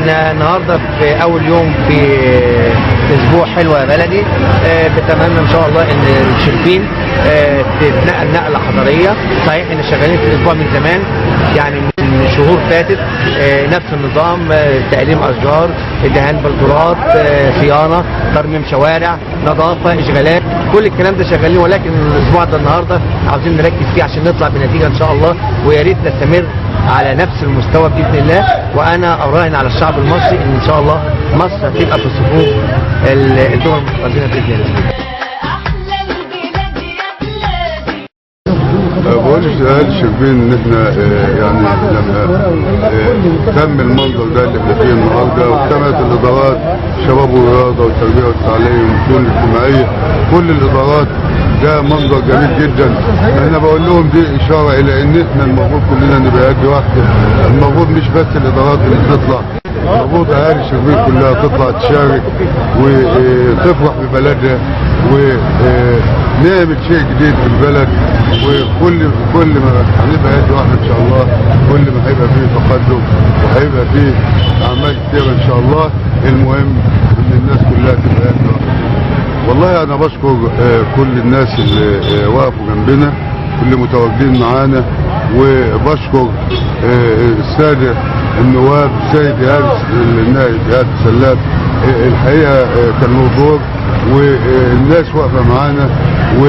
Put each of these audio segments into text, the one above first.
احنا النهارده في اول يوم في اسبوع حلوه يا بلدي. بتمنى ان شاء الله ان الشربين تتنقل نقله حضاريه. صحيح احنا شغالين في الاسبوع من زمان، يعني من شهور فاتت، نفس النظام، تقليم اشجار، دهان بلدورات، صيانه، ترميم شوارع، نظافه، اشغالات، كل الكلام ده شغالين. ولكن الاسبوع ده النهارده عاوزين نركز فيه عشان نطلع بنتيجه ان شاء الله، ويا ريت نستمر على نفس المستوى باذن الله. وانا اراهن على الشعب المصري ان شاء الله مصر هتبقى في صفوف الدول المتقدمه باذن الله. بقول لأهل الشربين ان احنا يعني لما تم المنظر ده اللي احنا فيه النهارده، واجتمعت الادارات الشباب والرياضه والتربيه والتعليم والشؤون الاجتماعيه، كل الادارات، ده منظر جميل جدا. انا بقول لهم دي اشاره الى ان احنا المفروض كلنا نبقى يد واحده. المفروض مش بس الادارات اللي تطلع، المفروض اهالي الشربين كلها تطلع تشارك وتفرح ببلدها ونعمل شيء جديد في البلد. وكل ما هنبقى يد واحده ان شاء الله، كل ما هيبقى فيه تقدم وهيبقى فيه اعمال كتيره ان شاء الله. المهم ان الناس كلها تبقى يد واحده. والله انا بشكر كل الناس اللي وقفوا جنبنا، كل متواجدين معانا، وبشكر الساده النواب، السيد النائب ايهاب سلات. الحقيقه كان له دور والناس واقفه معانا. و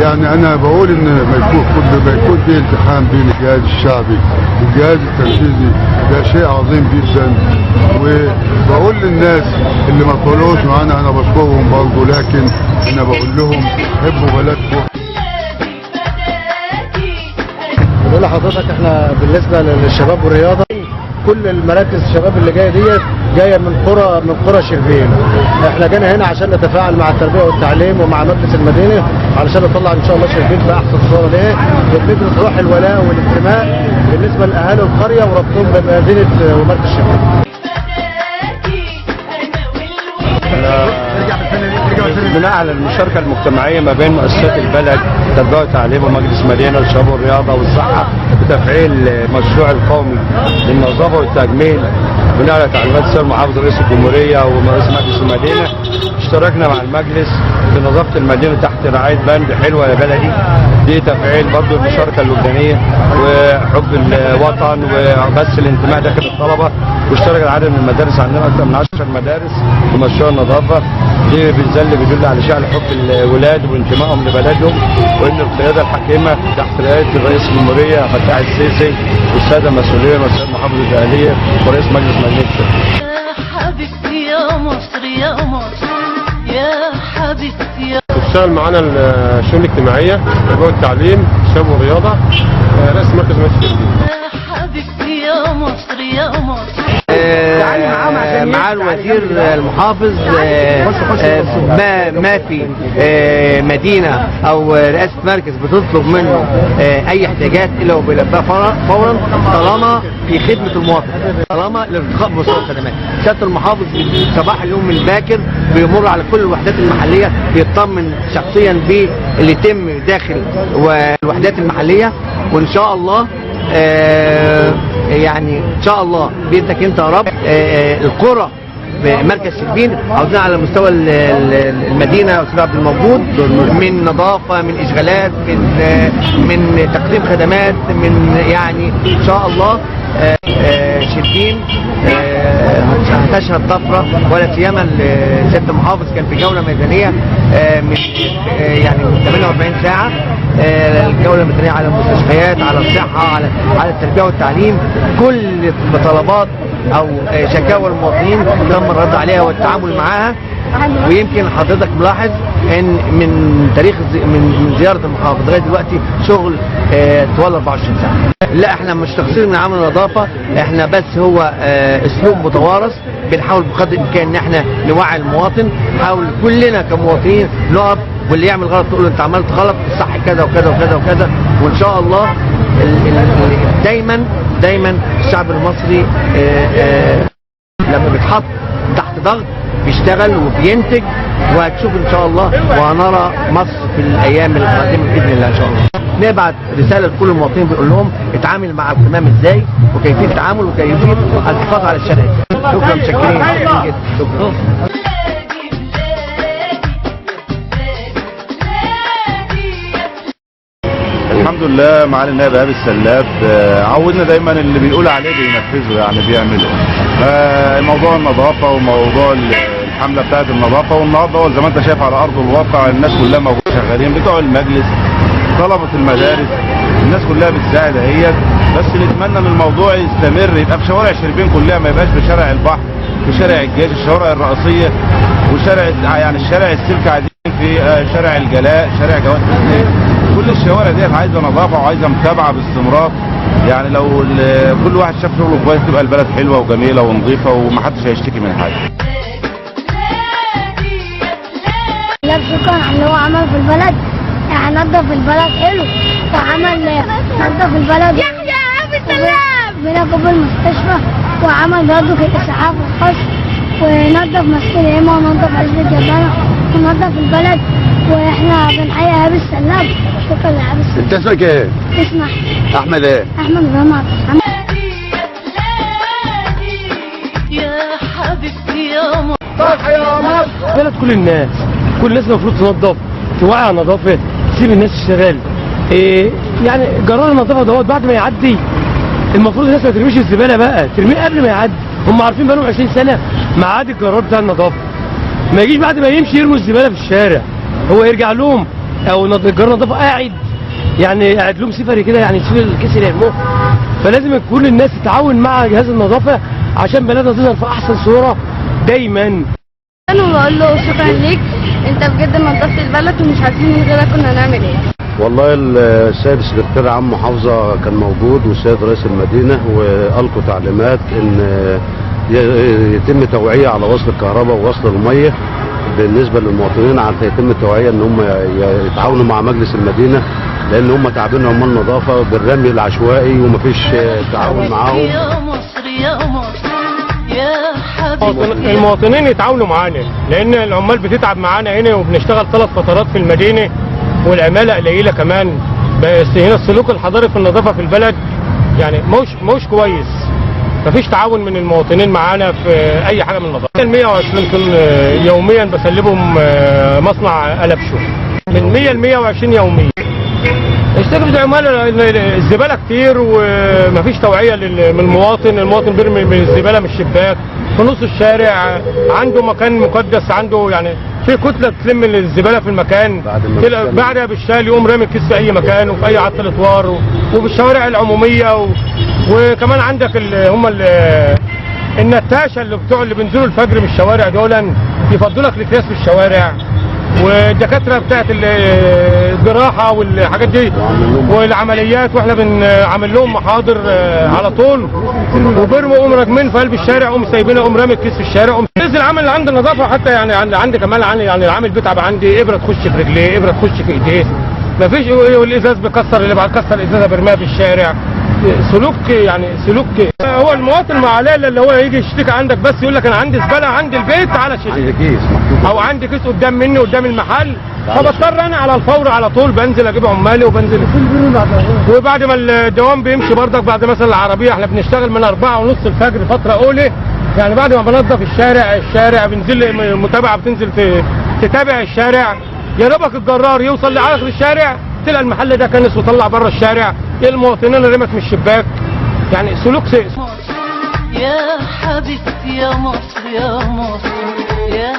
يعني انا بقول ان ما يكون في التحام بين الجهاز الشعبي والجهاز التنفيذي، ده شيء عظيم جدا. وبقول للناس اللي ما طلعوش معانا انا بشكرهم برضه، لكن انا بقول لهم حبوا بلدكم. بقول لحضرتك احنا بالنسبه للشباب والرياضه، كل المراكز الشباب اللي جايه ديت جايه من قرى شربين. احنا جينا هنا عشان نتفاعل مع التربيه والتعليم ومع مجلس المدينه علشان نطلع ان شاء الله شربين في احسن صوره. ليه؟ بندرس روح الولاء والانتماء بالنسبه لاهالي القريه وربطهم بمدينه ومركز شربين. بناء على المشاركه المجتمعيه ما بين مؤسسات البلد، التربيه والتعليم ومجلس المدينه والشباب والرياضه والصحه، بتفعيل المشروع القومي للنظافه والتجميل بناء على تعليمات السيد محافظ رئيس الجمهوريه ورئيس مجلس المدينه. اشتركنا مع المجلس في نظافه المدينه تحت رعايه بند حلوه يا بلدي. دي تفعيل برضه المشاركه الوجدانيه وحب الوطن وبث الانتماء داخل الطلبه. واشترك عدد من المدارس، عندنا اكثر من 10 مدارس في مشروع النظافه. دي بيدل على شأن حب الولاد وانتمائهم لبلدهم، وان القياده الحكيمه تحت رئاسه الرئيس الجمهوريه فتح السيسي والساده المسؤولين والسيد محافظ الاهليه ورئيس مجلس مدينه. يا حبيبتي يا مصر يا مصر يا حبيبتي يا بتشتغل معانا الشؤون الاجتماعيه، التربيه والتعليم، الشباب والرياضه، رئيس مركز مدينه الشربين. يا حبيبتي يا مصر يا مصر. مع الوزير المحافظ ما في مدينة او رئاسة مركز بتطلب منه اي احتياجات الا وبيلبيها فورا طالما في خدمة المواطن، طالما لارتقاء بمستوى الخدمات. سيادة المحافظ صباح اليوم الباكر بيمر على كل الوحدات المحلية، بيطمن شخصيا باللي يتم داخل الوحدات المحلية. وان شاء الله يعني ان شاء الله باذنك انت يا رب القرى بمركز شربين عاوزين على مستوى المدينه يا استاذ عبد الموجود، من نظافه، من اشغالات، من تقديم خدمات، من يعني ان شاء الله شربين هتشهد طفره. ولا سيما سياده المحافظ كان في جوله ميدانيه من يعني من 48 ساعه، الجوله الميدانيه على المستشفيات، على الصحه، على التربيه والتعليم. كل الطلبات او شكاوى المواطنين تم الرد عليها والتعامل معاها. ويمكن حضرتك ملاحظ ان من تاريخ من زياره المحافظ لغايه دلوقتي شغل طوال 24 ساعه. لا احنا مش تقصير من عمل النظافه، احنا بس هو اسلوب متوارث. بنحاول بقدر الامكان ان احنا نوعي المواطن، نحاول كلنا كمواطنين نقف، واللي يعمل غلط تقول له انت عملت غلط، الصح كذا وكذا وكذا وكذا. وان شاء الله دايما الشعب المصري لما بيتحط تحت ضغط بيشتغل وبينتج، وهتشوف ان شاء الله وهنرى مصر في الايام القادمه باذن الله ان شاء الله. نبعت رساله لكل المواطنين بيقول لهم اتعامل مع القمامه ازاي، وكيفيه التعامل وكيفيه الحفاظ على الشارع. شكرا، متشكرين جدا. شكرا. الحمد لله. معالي النائب ايهاب السلاب عودنا دايما اللي بيقول عليه بينفذه، يعني بيعمله. موضوع النظافه وموضوع الحمله بتاعت النظافه، والنهارده زي ما انت شايف على ارض الواقع الناس كلها موجوده شغالين، بتوع المجلس، طلبه المدارس، الناس كلها بتساعد اهيت. بس نتمنى ان الموضوع يستمر، يبقى في شوارع شربين كلها، ما يبقاش في شارع البحر، في شارع الجيش، الشوارع الرئيسيه، وشارع يعني الشارع السلك عايزين في شارع الجلاء، شارع جواد حسين. كل الشوارع ديت عايزه نظافه وعايزه متابعه باستمرار. يعني لو كل واحد شاف شغله كويس تبقى البلد حلوه وجميله ونظيفه ومحدش هيشتكي من حاجه. شكرا على اللي هو عمل في البلد، نظف البلد حلو، وعمل نظف البلد بلا قبل المستشفى، وعمل برضه في الاسعاف الخاص، ونظف مسجد الهمة، ونظف عزبة الجبانة، ونظف البلد. واحنا بنحيي ايهاب السلاب. شكرا لايهاب السلاب. انت اسمك ايه؟ اسمع احمد ايه؟ احمد رمضان. يا حبيبتي يا مصر. صح يا مصر. بلد كل الناس المفروض تنظف، توعي على النظافه، تسيب الناس تشتغل. يعني قرار النظافه دوت بعد ما يعدي المفروض الناس ما ترميش الزباله بقى، ترميه قبل ما يعدي. هم عارفين بقالهم 20 سنه ميعاد القرار بتاع النظافه، ما يجيش بعد ما يمشي يرموا الزباله في الشارع. هو يرجع لهم او قرار النظافه قاعد لهم سفري كده، يعني يسيب الكيس اللي يرموه. فلازم كل الناس تتعاون مع جهاز النظافه عشان بلدنا تظهر في احسن صوره دايما. انا بقول له شكرا ليك، انت بجد نظفت البلد ومش عارفين من غيرك كنا هنعمل ايه. والله السيد سكرتير عام محافظة كان موجود، والسيد رئيس المدينة، وألقوا تعليمات إن يتم توعية على وصل الكهرباء ووصل المية بالنسبة للمواطنين، حتى يتم التوعية إن هم يتعاونوا مع مجلس المدينة، لأن هم تعبين عمال نظافة بالرمي العشوائي ومفيش تعاون معاهم. يا مصر يا مصر يا حبيبتي. المواطنين يتعاونوا معانا، لأن العمال بتتعب معانا هنا، وبنشتغل 3 فترات في المدينة، والعمالة قليلة كمان. بس هنا السلوك الحضاري في النظافة في البلد يعني مش كويس. مفيش تعاون من المواطنين معانا في أي حاجة من النظافة. 120 طن يوميا بسلبهم مصنع قلبشو، من 100 ل 120 يوميا. اشتغل العمال، الزبالة كتير ومفيش توعية من المواطن بيرمي من الزبالة من الشباك في نص الشارع، عنده مكان مقدس، عنده يعني في كتلة تلم الزبالة في المكان، بعدها بالشال يقوم رامي الكيس في أي مكان وفي أي عطل إطوار وفي الشوارع العمومية وكمان عندك هم النتاشة اللي بينزلوا الفجر من الشوارع دول يفضوا لك الأكياس في الشوارع، والدكاتره بتاعت الجراحه والحاجات دي والعمليات، واحنا بنعمل لهم محاضر على طول، وبيرموا قوم راكمين في قلب الشارع، قوم سايبينها، قوم رامي الكيس في الشارع. نزل العمل اللي عند النظافه، حتى يعني عندي كمان يعني العامل بيتعب، عندي ابره تخش في رجليه، ابره تخش في ايديه، مفيش. والازاز بيكسر، اللي بعد كسر ازازه بيرميها في الشارع. سلوك هو المواطن ما عليه اللي هو يجي يشتكي عندك، بس يقول لك انا عندي زباله عندي البيت على شيء، عندي كيس او عندي كيس قدام مني قدام المحل، فبضطر انا على الفور على طول بنزل اجيب عمالي وبنزل. وبعد ما الدوام بيمشي برضك، بعد مثلا العربيه احنا بنشتغل من 4:30 الفجر فتره اولى، يعني بعد ما بنظف الشارع بنزل متابعه، بتنزل تتابع الشارع، يا دوبك الجرار يوصل لاخر الشارع تلاقي المحل ده كنس وطلع بره الشارع، المواطنين رمت من الشباك. يعني سلوك يا حبيبتي يا مصر يا مصر يا